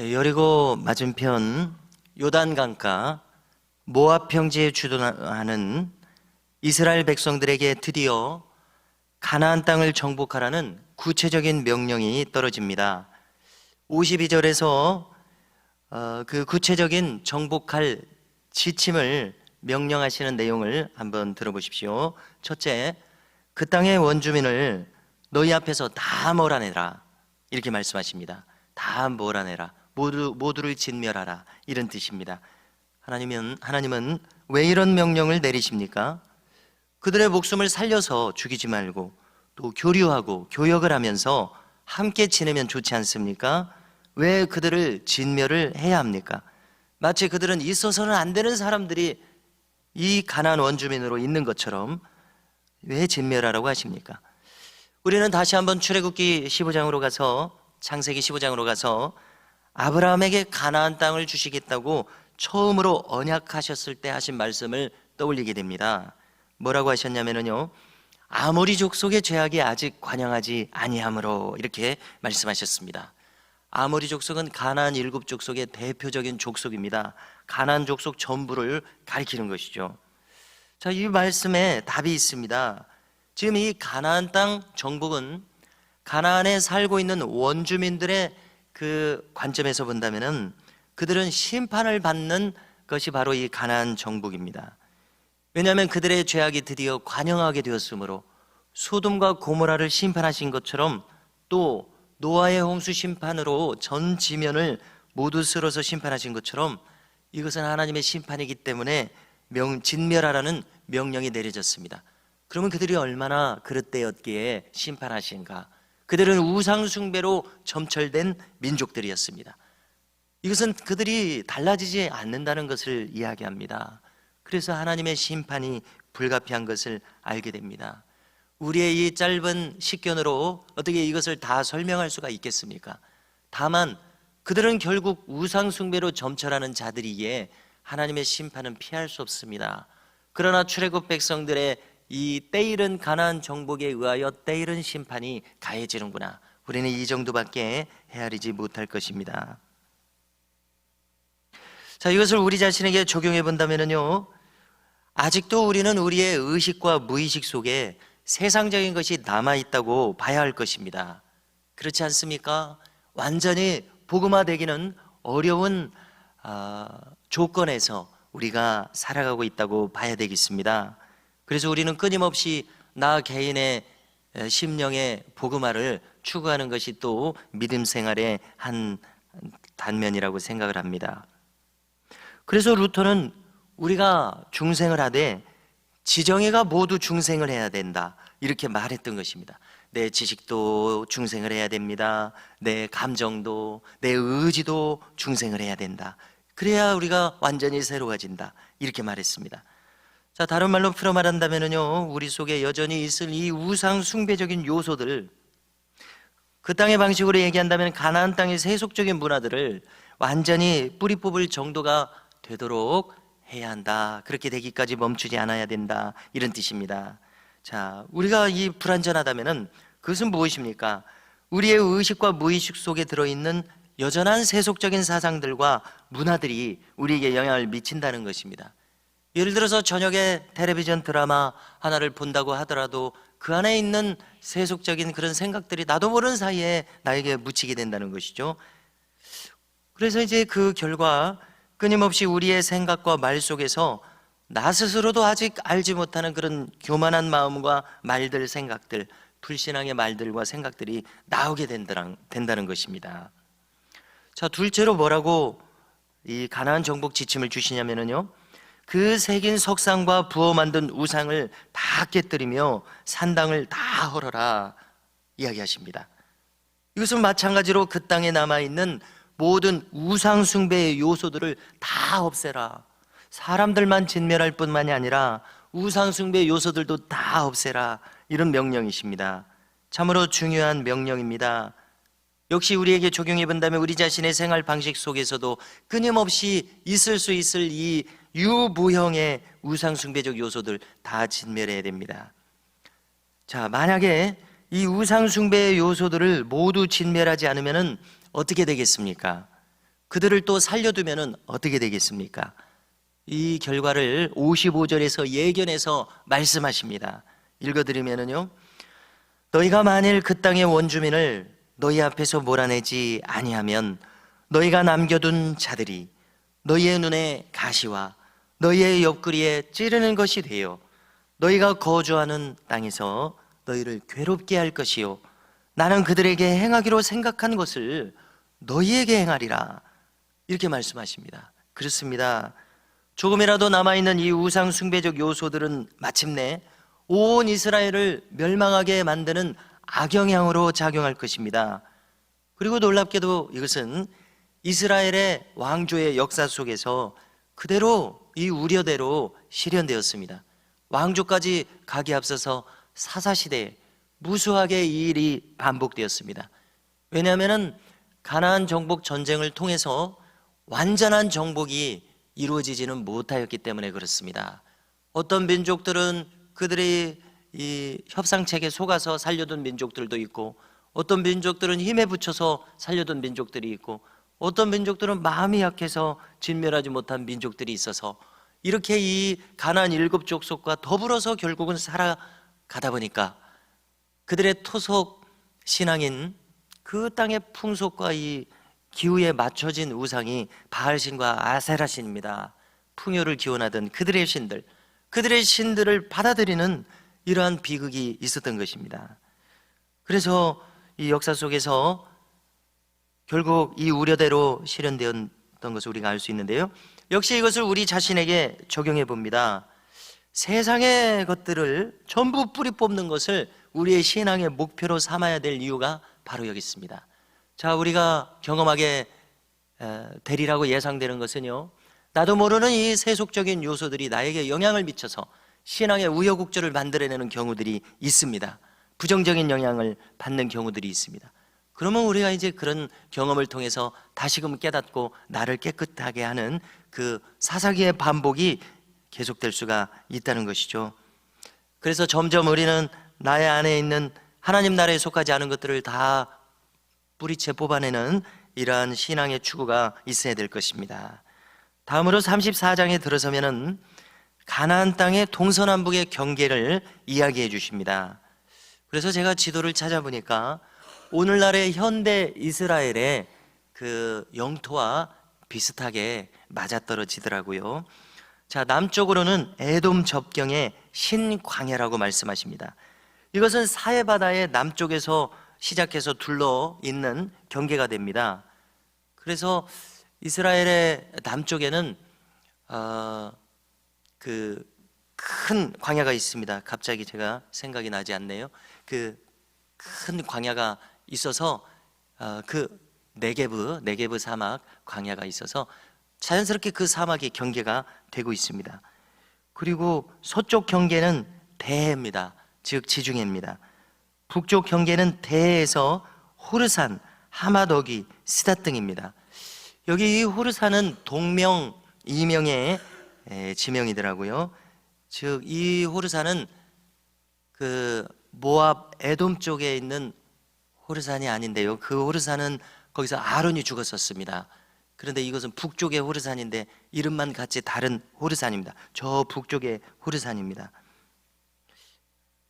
여리고 맞은편 요단강가 모압 평지에 주둔하는 이스라엘 백성들에게 드디어 가나안 땅을 정복하라는 구체적인 명령이 떨어집니다. 52절에서 그 구체적인 정복할 지침을 명령하시는 내용을 한번 들어보십시오. 첫째, 그 땅의 원주민을 너희 앞에서 다 몰아내라, 이렇게 말씀하십니다. 다 몰아내라, 모두를 진멸하라, 이런 뜻입니다. 하나님은 왜 이런 명령을 내리십니까? 그들의 목숨을 살려서 죽이지 말고 또 교류하고 교역을 하면서 함께 지내면 좋지 않습니까? 왜 그들을 진멸을 해야 합니까? 마치 그들은 있어서는 안 되는 사람들이 이 가나안 원주민으로 있는 것처럼 왜 진멸하라고 하십니까? 우리는 다시 한번 출애굽기 15장으로 가서, 창세기 15장으로 가서 아브라함에게 가나안 땅을 주시겠다고 처음으로 언약하셨을 때 하신 말씀을 떠올리게 됩니다. 뭐라고 하셨냐면요, 아모리 족속의 죄악이 아직 관영하지 아니하므로, 이렇게 말씀하셨습니다. 아모리 족속은 가나안 7족속의 대표적인 족속입니다. 가나안 족속 전부를 가리키는 것이죠. 자, 이 말씀에 답이 있습니다. 지금 이 가나안 땅 정복은 가나안에 살고 있는 원주민들의 그 관점에서 본다면은 그들은 심판을 받는 것이 바로 이 가나안 정복입니다. 왜냐하면 그들의 죄악이 드디어 관영하게 되었으므로, 소돔과 고모라를 심판하신 것처럼 또 노아의 홍수 심판으로 전 지면을 모두 쓸어서 심판하신 것처럼 이것은 하나님의 심판이기 때문에 진멸하라는 명령이 내려졌습니다. 그러면 그들이 얼마나 그릇되었기에 심판하신가? 그들은 우상 숭배로 점철된 민족들이었습니다. 이것은 그들이 달라지지 않는다는 것을 이야기합니다. 그래서 하나님의 심판이 불가피한 것을 알게 됩니다. 우리의 이 짧은 식견으로 어떻게 이것을 다 설명할 수가 있겠습니까? 다만 그들은 결국 우상 숭배로 점철하는 자들이기에 하나님의 심판은 피할 수 없습니다. 그러나 출애굽 백성들의 이 때이른 가나안 정복에 의하여 때이른 심판이 가해지는구나, 우리는 이 정도밖에 헤아리지 못할 것입니다. 자, 이것을 우리 자신에게 적용해 본다면요, 아직도 우리는 우리의 의식과 무의식 속에 세상적인 것이 남아있다고 봐야 할 것입니다. 그렇지 않습니까? 완전히 복음화되기는 어려운 조건에서 우리가 살아가고 있다고 봐야 되겠습니다. 그래서 우리는 끊임없이 나 개인의 심령의 복음화를 추구하는 것이 또 믿음 생활의 한 단면이라고 생각을 합니다. 그래서 루터는 우리가 중생을 하되 지정의가 모두 중생을 해야 된다, 이렇게 말했던 것입니다. 내 지식도 중생을 해야 됩니다. 내 감정도, 내 의지도 중생을 해야 된다. 그래야 우리가 완전히 새로워진다, 이렇게 말했습니다. 자, 다른 말로 풀어 말한다면요, 우리 속에 여전히 있을 이 우상 숭배적인 요소들, 그 땅의 방식으로 얘기한다면 가나안 땅의 세속적인 문화들을 완전히 뿌리 뽑을 정도가 되도록 해야 한다. 그렇게 되기까지 멈추지 않아야 된다, 이런 뜻입니다. 자, 우리가 이 불완전하다면은 그것은 무엇입니까? 우리의 의식과 무의식 속에 들어있는 여전한 세속적인 사상들과 문화들이 우리에게 영향을 미친다는 것입니다. 예를 들어서 저녁에 텔레비전 드라마 하나를 본다고 하더라도 그 안에 있는 세속적인 그런 생각들이 나도 모르는 사이에 나에게 묻히게 된다는 것이죠. 그래서 이제 그 결과 끊임없이 우리의 생각과 말 속에서 나 스스로도 아직 알지 못하는 그런 교만한 마음과 말들, 생각들, 불신앙의 말들과 생각들이 나오게 된다는 것입니다. 자, 둘째로 뭐라고 이 가나안 정복 지침을 주시냐면요, 그 새긴 석상과 부어 만든 우상을 다 깨뜨리며 산당을 다 헐어라, 이야기하십니다. 이것은 마찬가지로 그 땅에 남아있는 모든 우상 숭배의 요소들을 다 없애라, 사람들만 진멸할 뿐만이 아니라 우상 숭배의 요소들도 다 없애라, 이런 명령이십니다. 참으로 중요한 명령입니다. 역시 우리에게 적용해 본다면 우리 자신의 생활 방식 속에서도 끊임없이 있을 수 있을 이 유무형의 우상 숭배적 요소들 다 진멸해야 됩니다. 자, 만약에 이 우상 숭배의 요소들을 모두 진멸하지 않으면 어떻게 되겠습니까? 그들을 또 살려두면 어떻게 되겠습니까? 이 결과를 55절에서 예견해서 말씀하십니다. 읽어드리면요, 너희가 만일 그 땅의 원주민을 너희 앞에서 몰아내지 아니하면 너희가 남겨둔 자들이 너희의 눈에 가시와 너희의 옆구리에 찌르는 것이 되어 너희가 거주하는 땅에서 너희를 괴롭게 할 것이요 나는 그들에게 행하기로 생각한 것을 너희에게 행하리라, 이렇게 말씀하십니다. 그렇습니다. 조금이라도 남아있는 이 우상 숭배적 요소들은 마침내 온 이스라엘을 멸망하게 만드는 악영향으로 작용할 것입니다. 그리고 놀랍게도 이것은 이스라엘의 왕조의 역사 속에서 그대로 이 우려대로 실현되었습니다. 왕조까지 가기 앞서서 사사시대에 무수하게 이 일이 반복되었습니다. 왜냐하면 가나안 정복 전쟁을 통해서 완전한 정복이 이루어지지는 못하였기 때문에 그렇습니다. 어떤 민족들은 그들이 이 협상책에 속아서 살려둔 민족들도 있고, 어떤 민족들은 힘에 붙여서 살려둔 민족들이 있고, 어떤 민족들은 마음이 약해서 진멸하지 못한 민족들이 있어서 이렇게 이 가나안 7 족속과 더불어서 결국은 살아가다 보니까 그들의 토속 신앙인 그 땅의 풍속과 이 기후에 맞춰진 우상이 바알신과 아세라신입니다. 풍요를 기원하던 그들의 신들, 그들의 신들을 받아들이는 이러한 비극이 있었던 것입니다. 그래서 이 역사 속에서 결국 이 우려대로 실현되었던 것을 우리가 알 수 있는데요, 역시 이것을 우리 자신에게 적용해 봅니다. 세상의 것들을 전부 뿌리 뽑는 것을 우리의 신앙의 목표로 삼아야 될 이유가 바로 여기 있습니다. 자, 우리가 경험하게 되리라고 예상되는 것은요, 나도 모르는 이 세속적인 요소들이 나에게 영향을 미쳐서 신앙의 우여곡절을 만들어내는 경우들이 있습니다. 부정적인 영향을 받는 경우들이 있습니다. 그러면 우리가 이제 그런 경험을 통해서 다시금 깨닫고 나를 깨끗하게 하는 그 사사기의 반복이 계속될 수가 있다는 것이죠. 그래서 점점 우리는 나의 안에 있는 하나님 나라에 속하지 않은 것들을 다 뿌리채 뽑아내는 이러한 신앙의 추구가 있어야 될 것입니다. 다음으로 34장에 들어서면은 가나안 땅의 동서남북의 경계를 이야기해 주십니다. 그래서 제가 지도를 찾아보니까 오늘날의 현대 이스라엘의 그 영토와 비슷하게 맞아떨어지더라고요. 자, 남쪽으로는 에돔 접경의 신광야라고 말씀하십니다. 이것은 사해바다의 남쪽에서 시작해서 둘러 있는 경계가 됩니다. 그래서 이스라엘의 남쪽에는 그 큰 광야가 있습니다. 갑자기 제가 생각이 나지 않네요. 그 큰 광야가 있어서 그 네게브 사막 광야가 있어서 자연스럽게 그 사막이 경계가 되고 있습니다. 그리고 서쪽 경계는 대해입니다. 즉 지중해입니다. 북쪽 경계는 대해에서 호르산, 하마더기, 스닷 등입니다. 여기 이 호르산은 동명 이명의 지명이더라고요. 즉 이 호르산은 그 모압 에돔 쪽에 있는 호르산이 아닌데요, 그 호르산은 거기서 아론이 죽었었습니다. 그런데 이것은 북쪽의 호르산인데 이름만 같이 다른 호르산입니다. 저 북쪽의 호르산입니다.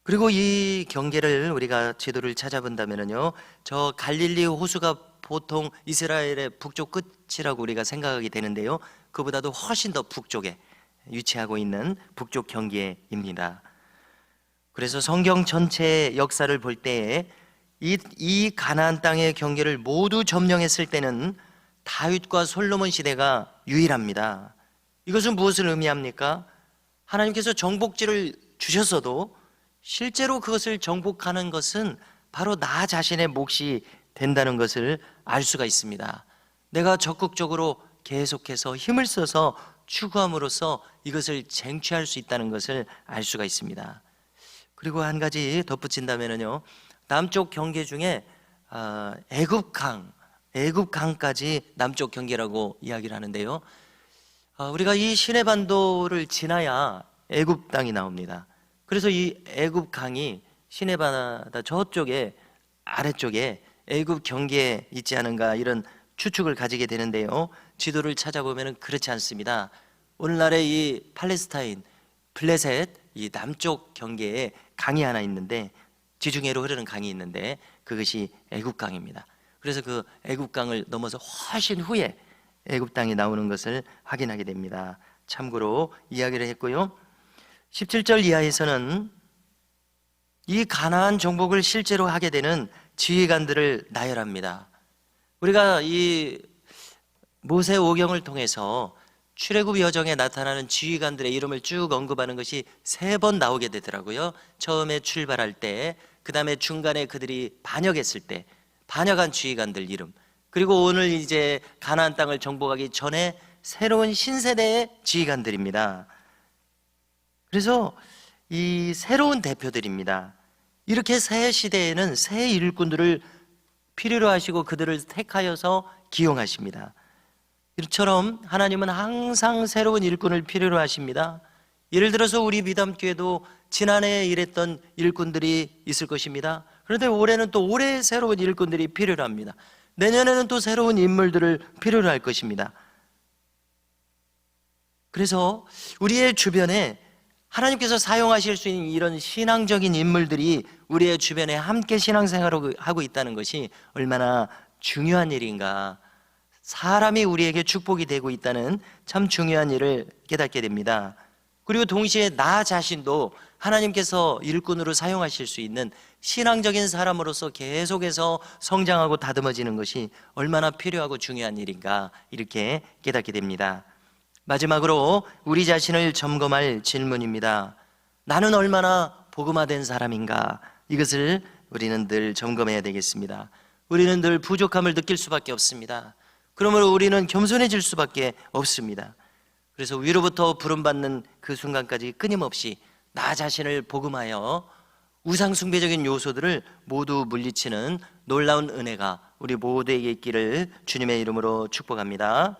그리고 이 경계를 우리가 지도를 찾아본다면요, 저 갈릴리 호수가 보통 이스라엘의 북쪽 끝이라고 우리가 생각하게 되는데요, 그보다도 훨씬 더 북쪽에 위치하고 있는 북쪽 경계입니다. 그래서 성경 전체의 역사를 볼 때에 이 가나안 땅의 경계를 모두 점령했을 때는 다윗과 솔로몬 시대가 유일합니다. 이것은 무엇을 의미합니까? 하나님께서 정복지를 주셨어도 실제로 그것을 정복하는 것은 바로 나 자신의 몫이 된다는 것을 알 수가 있습니다. 내가 적극적으로 계속해서 힘을 써서 추구함으로써 이것을 쟁취할 수 있다는 것을 알 수가 있습니다. 그리고 한 가지 덧붙인다면요, 남쪽 경계 중에 애굽강까지 남쪽 경계라고 이야기를 하는데요, 우리가 이 시내반도를 지나야 애굽 땅이 나옵니다. 그래서 이 애굽강이 시내바다 저쪽에 아래쪽에 애굽 경계에 있지 않은가, 이런 추측을 가지게 되는데요. 지도를 찾아보면 그렇지 않습니다. 오늘날의 이 팔레스타인 블레셋 이 남쪽 경계에 강이 하나 있는데, 지중해로 흐르는 강이 있는데 그것이 애굽강입니다. 그래서 그 애굽강을 넘어서 훨씬 후에 애굽 땅이 나오는 것을 확인하게 됩니다. 참고로 이야기를 했고요. 17절 이하에서는 이 가나안 정복을 실제로 하게 되는 지휘관들을 나열합니다. 우리가 이 모세 오경을 통해서 출애굽 여정에 나타나는 지휘관들의 이름을 쭉 언급하는 것이 3번 나오게 되더라고요. 처음에 출발할 때, 그 다음에 중간에 그들이 반역했을 때 반역한 지휘관들 이름, 그리고 오늘 이제 가나안 땅을 정복하기 전에 새로운 신세대의 지휘관들입니다. 그래서 이 새로운 대표들입니다. 이렇게 새 시대에는 새 일꾼들을 필요로 하시고 그들을 택하여서 기용하십니다. 이처럼 하나님은 항상 새로운 일꾼을 필요로 하십니다. 예를 들어서 우리 미담교회도 지난해에 일했던 일꾼들이 있을 것입니다. 그런데 올해는 또 올해 새로운 일꾼들이 필요로 합니다. 내년에는 또 새로운 인물들을 필요로 할 것입니다. 그래서 우리의 주변에 하나님께서 사용하실 수 있는 이런 신앙적인 인물들이 우리의 주변에 함께 신앙생활을 하고 있다는 것이 얼마나 중요한 일인가. 사람이 우리에게 축복이 되고 있다는 참 중요한 일을 깨닫게 됩니다. 그리고 동시에 나 자신도 하나님께서 일꾼으로 사용하실 수 있는 신앙적인 사람으로서 계속해서 성장하고 다듬어지는 것이 얼마나 필요하고 중요한 일인가, 이렇게 깨닫게 됩니다. 마지막으로 우리 자신을 점검할 질문입니다. 나는 얼마나 복음화된 사람인가? 이것을 우리는 늘 점검해야 되겠습니다. 우리는 늘 부족함을 느낄 수밖에 없습니다. 그러므로 우리는 겸손해질 수밖에 없습니다. 그래서 위로부터 부름받는 그 순간까지 끊임없이 나 자신을 복음하여 우상숭배적인 요소들을 모두 물리치는 놀라운 은혜가 우리 모두에게 있기를 주님의 이름으로 축복합니다.